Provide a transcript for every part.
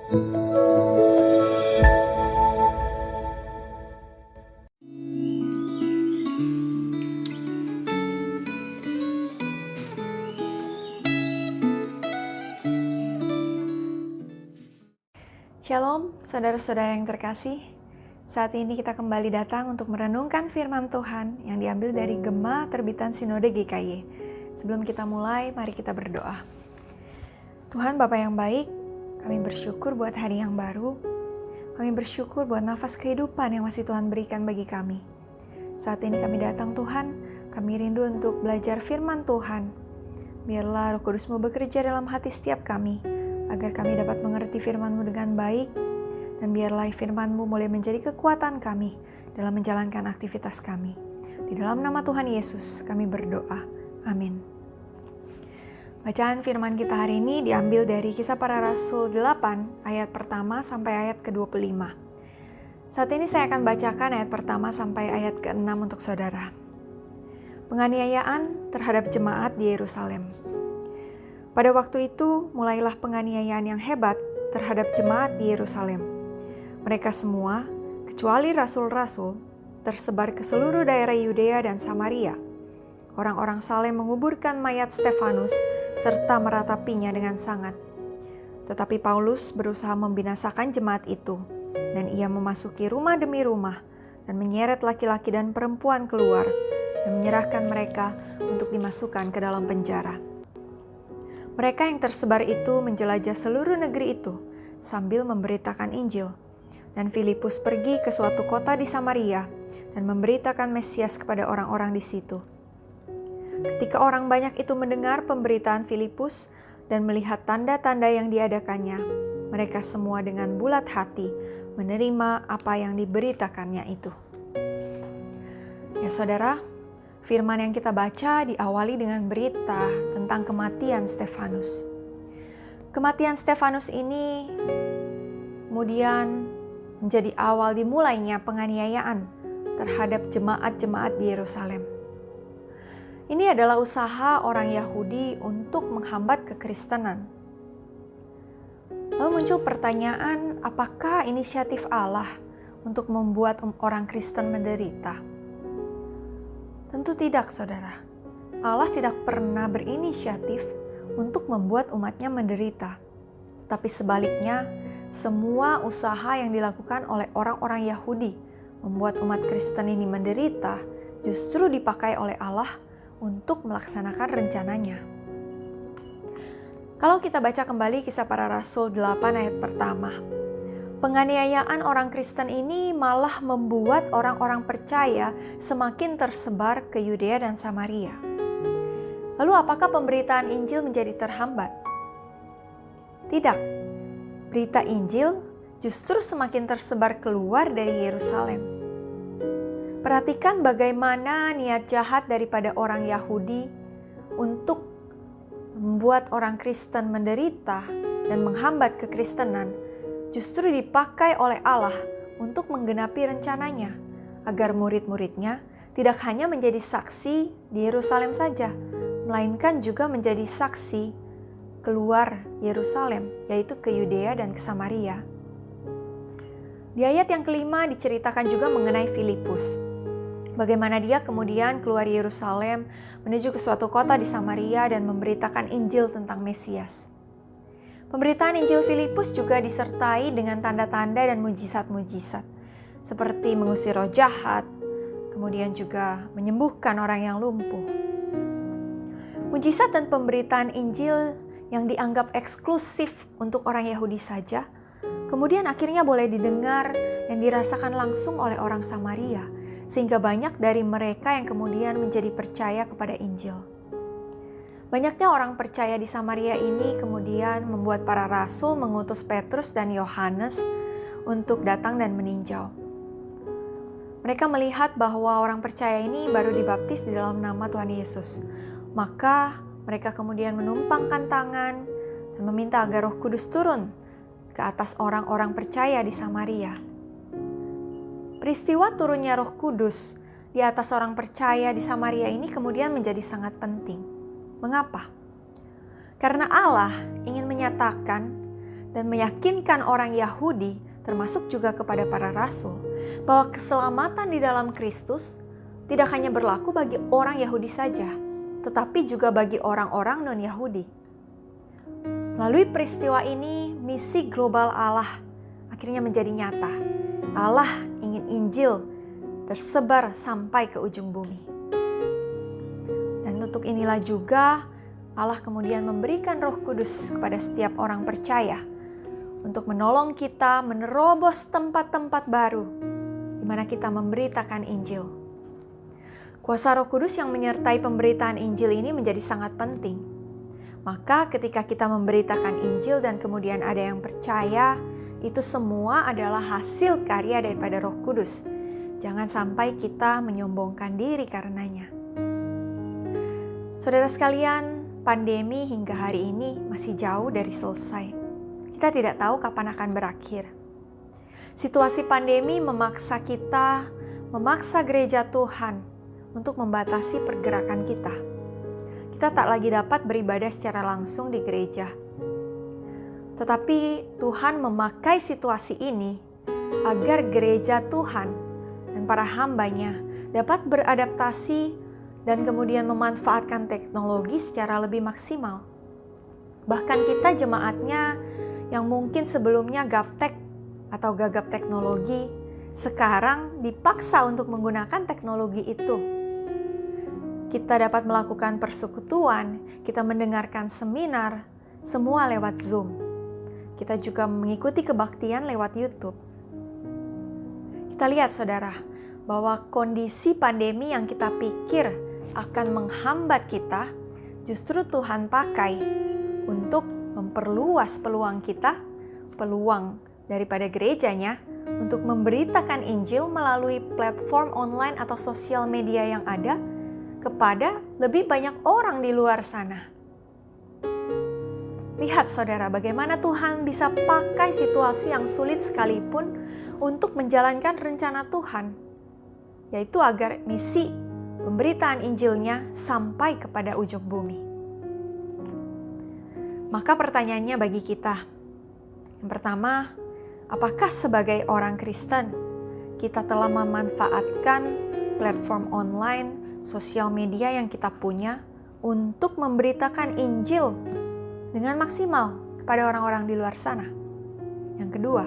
Shalom, saudara-saudara yang terkasih. Saat ini kita kembali datang untuk merenungkan firman Tuhan yang diambil dari Gema Terbitan Sinode GKY. Sebelum kita mulai, mari kita berdoa. Tuhan Bapa yang baik, kami bersyukur buat hari yang baru. Kami bersyukur buat nafas kehidupan yang masih Tuhan berikan bagi kami. Saat ini kami datang Tuhan, kami rindu untuk belajar firman Tuhan. Biarlah Roh Kudus-Mu bekerja dalam hati setiap kami, agar kami dapat mengerti firman-Mu dengan baik, dan biarlah firman-Mu boleh menjadi kekuatan kami dalam menjalankan aktivitas kami. Di dalam nama Tuhan Yesus kami berdoa. Amin. Bacaan firman kita hari ini diambil dari Kisah Para Rasul 8 ayat pertama sampai ayat ke-25. Saat ini saya akan bacakan ayat pertama sampai ayat ke-6 untuk saudara. Penganiayaan terhadap jemaat di Yerusalem. Pada waktu itu, mulailah penganiayaan yang hebat terhadap jemaat di Yerusalem. Mereka semua, kecuali rasul-rasul, tersebar ke seluruh daerah Yudea dan Samaria. Orang-orang saleh menguburkan mayat Stefanus serta meratapinya dengan sangat. Tetapi Paulus berusaha membinasakan jemaat itu, dan ia memasuki rumah demi rumah dan menyeret laki-laki dan perempuan keluar dan menyerahkan mereka untuk dimasukkan ke dalam penjara. Mereka yang tersebar itu menjelajah seluruh negeri itu sambil memberitakan Injil. Dan Filipus pergi ke suatu kota di Samaria dan memberitakan Mesias kepada orang-orang di situ. Ketika orang banyak itu mendengar pemberitaan Filipus dan melihat tanda-tanda yang diadakannya, mereka semua dengan bulat hati menerima apa yang diberitakannya itu. Ya saudara, firman yang kita baca diawali dengan berita tentang kematian Stefanus. Kematian Stefanus ini kemudian menjadi awal dimulainya penganiayaan terhadap jemaat-jemaat di Yerusalem. Ini adalah usaha orang Yahudi untuk menghambat kekristenan. Lalu muncul pertanyaan, apakah inisiatif Allah untuk membuat orang Kristen menderita? Tentu tidak, saudara. Allah tidak pernah berinisiatif untuk membuat umatnya menderita. Tapi sebaliknya, semua usaha yang dilakukan oleh orang-orang Yahudi membuat umat Kristen ini menderita justru dipakai oleh Allah untuk melaksanakan rencananya. Kalau kita baca kembali Kisah Para Rasul 8 ayat pertama, penganiayaan orang Kristen ini malah membuat orang-orang percaya semakin tersebar ke Yudea dan Samaria. Lalu apakah pemberitaan Injil menjadi terhambat? Tidak. Berita Injil justru semakin tersebar keluar dari Yerusalem. Perhatikan bagaimana niat jahat daripada orang Yahudi untuk membuat orang Kristen menderita dan menghambat kekristenan justru dipakai oleh Allah untuk menggenapi rencananya, agar murid-muridnya tidak hanya menjadi saksi di Yerusalem saja, melainkan juga menjadi saksi keluar Yerusalem, yaitu ke Yudea dan ke Samaria. Di ayat yang kelima diceritakan juga mengenai Filipus. Bagaimana dia kemudian keluar Yerusalem menuju ke suatu kota di Samaria dan memberitakan Injil tentang Mesias. Pemberitaan Injil Filipus juga disertai dengan tanda-tanda dan mujizat-mujizat, seperti mengusir roh jahat, kemudian juga menyembuhkan orang yang lumpuh. Mujizat dan pemberitaan Injil yang dianggap eksklusif untuk orang Yahudi saja, kemudian akhirnya boleh didengar dan dirasakan langsung oleh orang Samaria, sehingga banyak dari mereka yang kemudian menjadi percaya kepada Injil. Banyaknya orang percaya di Samaria ini kemudian membuat para rasul mengutus Petrus dan Yohanes untuk datang dan meninjau. Mereka melihat bahwa orang percaya ini baru dibaptis di dalam nama Tuhan Yesus. Maka mereka kemudian menumpangkan tangan dan meminta agar Roh Kudus turun ke atas orang-orang percaya di Samaria. Peristiwa turunnya Roh Kudus di atas orang percaya di Samaria ini kemudian menjadi sangat penting. Mengapa? Karena Allah ingin menyatakan dan meyakinkan orang Yahudi, termasuk juga kepada para rasul, bahwa keselamatan di dalam Kristus tidak hanya berlaku bagi orang Yahudi saja, tetapi juga bagi orang-orang non-Yahudi. Melalui peristiwa ini, misi global Allah akhirnya menjadi nyata. Allah ingin Injil tersebar sampai ke ujung bumi. Dan untuk inilah juga Allah kemudian memberikan Roh Kudus kepada setiap orang percaya untuk menolong kita menerobos tempat-tempat baru di mana kita memberitakan Injil. Kuasa Roh Kudus yang menyertai pemberitaan Injil ini menjadi sangat penting. Maka ketika kita memberitakan Injil dan kemudian ada yang percaya, itu semua adalah hasil karya daripada Roh Kudus. Jangan sampai kita menyombongkan diri karenanya. Saudara sekalian, pandemi hingga hari ini masih jauh dari selesai. Kita tidak tahu kapan akan berakhir. Situasi pandemi memaksa gereja Tuhan untuk membatasi pergerakan kita. Kita tak lagi dapat beribadah secara langsung di gereja. Tetapi Tuhan memakai situasi ini agar gereja Tuhan dan para hambanya dapat beradaptasi dan kemudian memanfaatkan teknologi secara lebih maksimal. Bahkan kita jemaatnya yang mungkin sebelumnya gaptek atau gagap teknologi, sekarang dipaksa untuk menggunakan teknologi itu. Kita dapat melakukan persekutuan, kita mendengarkan seminar, semua lewat Zoom. Kita juga mengikuti kebaktian lewat YouTube. Kita lihat saudara, bahwa kondisi pandemi yang kita pikir akan menghambat kita, justru Tuhan pakai untuk memperluas peluang kita, peluang daripada gerejanya, untuk memberitakan Injil melalui platform online atau sosial media yang ada kepada lebih banyak orang di luar sana. Lihat saudara, bagaimana Tuhan bisa pakai situasi yang sulit sekalipun untuk menjalankan rencana Tuhan, yaitu agar misi pemberitaan Injilnya sampai kepada ujung bumi. Maka pertanyaannya bagi kita, yang pertama, apakah sebagai orang Kristen kita telah memanfaatkan platform online, sosial media yang kita punya untuk memberitakan Injil dengan maksimal kepada orang-orang di luar sana? Yang kedua,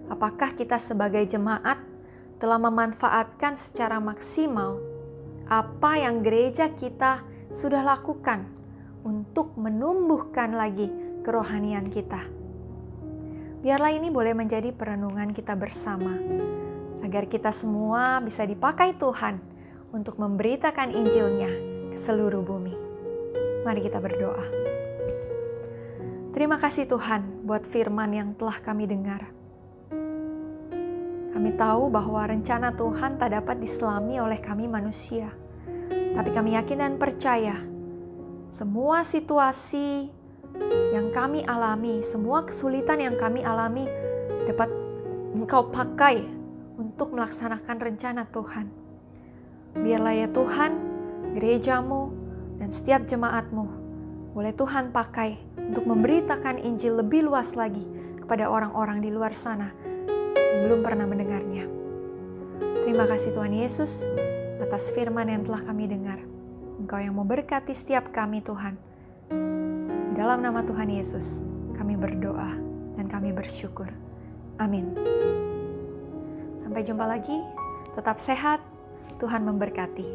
apakah kita sebagai jemaat telah memanfaatkan secara maksimal apa yang gereja kita sudah lakukan untuk menumbuhkan lagi kerohanian kita? Biarlah ini boleh menjadi perenungan kita bersama, agar kita semua bisa dipakai Tuhan untuk memberitakan Injilnya ke seluruh bumi. Mari kita berdoa. Terima kasih Tuhan buat firman yang telah kami dengar. Kami tahu bahwa rencana Tuhan tak dapat diselami oleh kami manusia. Tapi kami yakin dan percaya semua situasi yang kami alami, semua kesulitan yang kami alami dapat Engkau pakai untuk melaksanakan rencana Tuhan. Biarlah ya Tuhan, gerejamu dan setiap jemaatmu boleh Tuhan pakai untuk memberitakan Injil lebih luas lagi kepada orang-orang di luar sana yang belum pernah mendengarnya. Terima kasih Tuhan Yesus atas firman yang telah kami dengar. Engkau yang memberkati setiap kami Tuhan. Di dalam nama Tuhan Yesus kami berdoa dan kami bersyukur. Amin. Sampai jumpa lagi, tetap sehat, Tuhan memberkati.